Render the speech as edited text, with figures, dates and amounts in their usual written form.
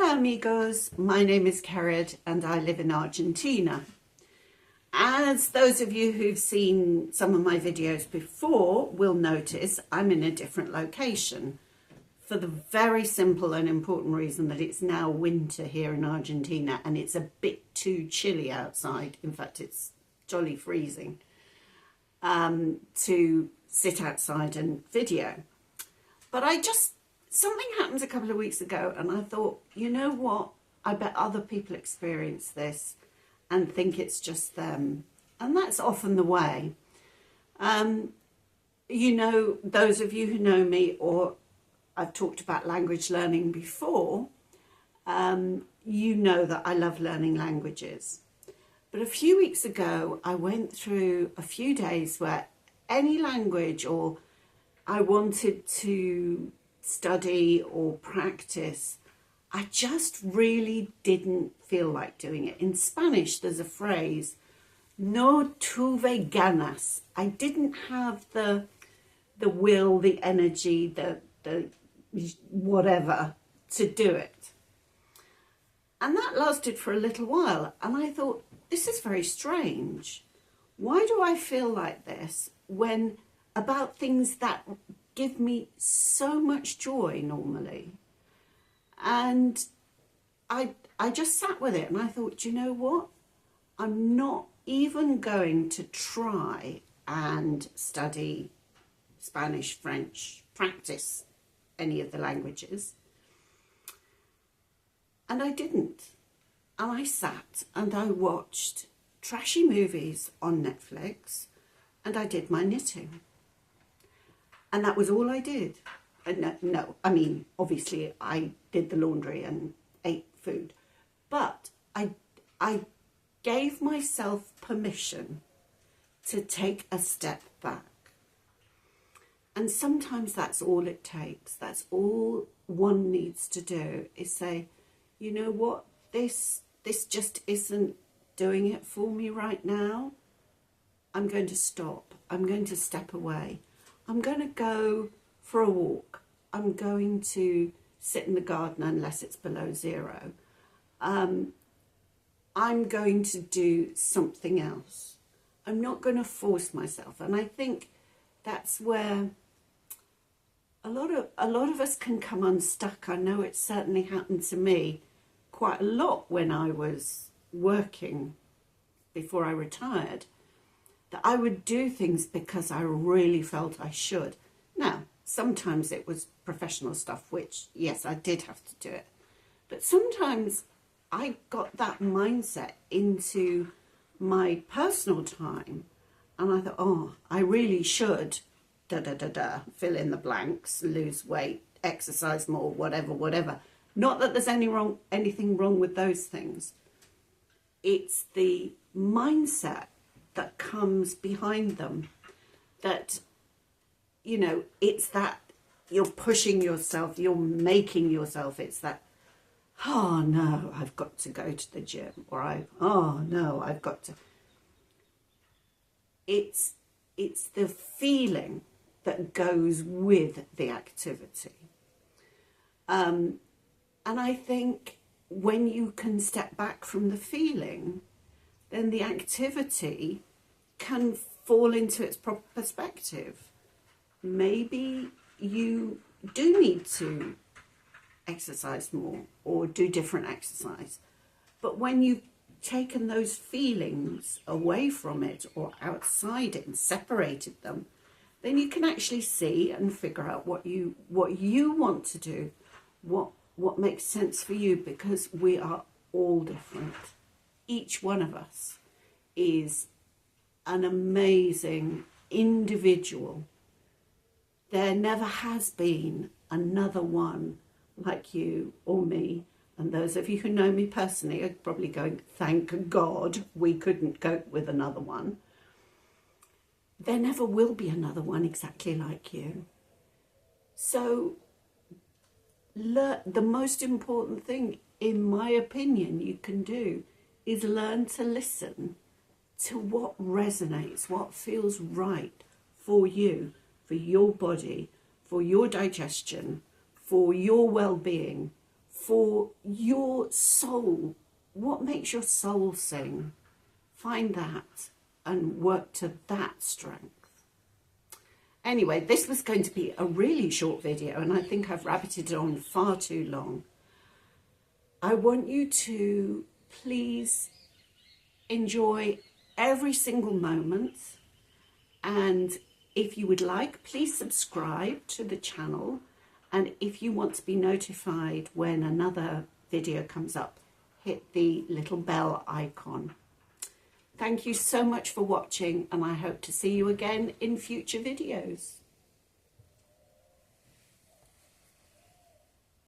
Hola amigos, my name is Kerrid and I live in Argentina. As those of you who've seen some of my videos before will notice, I'm in a different location for the very simple and important reason that it's now winter here in Argentina and it's a bit too chilly outside. In fact, it's jolly freezing to sit outside and video. But something happened a couple of weeks ago and I thought, you know what, I bet other people experience this and think it's just them. And that's often the way. You know, those of you who know me, or I've talked about language learning before, you know that I love learning languages. But a few weeks ago, I went through a few days where any language or I wanted to study or practice, I just really didn't feel like doing it. In Spanish, there's a phrase, no tuve ganas. I didn't have the will, the energy, the whatever to do it. And that lasted for a little while. And I thought, this is very strange. Why do I feel like this when about things that give me so much joy normally? And I just sat with it and I thought, do you know what? I'm not even going to try and study Spanish, French, practice any of the languages. And I didn't. And I sat and I watched trashy movies on Netflix and I did my knitting. And that was all I did. No, I mean, obviously I did the laundry and ate food, but I gave myself permission to take a step back. And sometimes that's all it takes. That's all one needs to do is say, you know what, this just isn't doing it for me right now. I'm going to stop. I'm going to step away. I'm going to go for a walk. I'm going to sit in the garden unless it's below zero. I'm going to do something else. I'm not going to force myself. And I think that's where a lot of us can come unstuck. I know it certainly happened to me quite a lot when I was working before I retired, that I would do things because I really felt I should. Now, sometimes it was professional stuff, which, yes, I did have to do it. But sometimes I got that mindset into my personal time and I thought, oh, I really should, fill in the blanks, lose weight, exercise more, whatever. Not that there's anything wrong with those things. It's the mindset that comes behind them that, you know, it's that you're pushing yourself, you're making yourself, it's that, oh no, I've got to go to the gym, or oh no, I've got to. It's the feeling that goes with the activity. And I think when you can step back from the feeling, then the activity can fall into its proper perspective. Maybe you do need to exercise more or do different exercise. But when you've taken those feelings away from it or outside it and separated them, then you can actually see and figure out what you want to do, what makes sense for you, because we are all different. Each one of us is an amazing individual. There never has been another one like you or me. And those of you who know me personally are probably going, thank God we couldn't cope with another one. There never will be another one exactly like you. So the most important thing, in my opinion, you can do is learn to listen to what resonates, what feels right for you, for your body, for your digestion, for your well-being, for your soul. What makes your soul sing? Find that and work to that strength. Anyway, this was going to be a really short video, and I think I've rabbited on far too long. I want you to please enjoy every single moment, and if you would like, please subscribe to the channel, and if you want to be notified when another video comes up, hit the little bell icon. Thank you so much for watching, and I hope to see you again in future videos.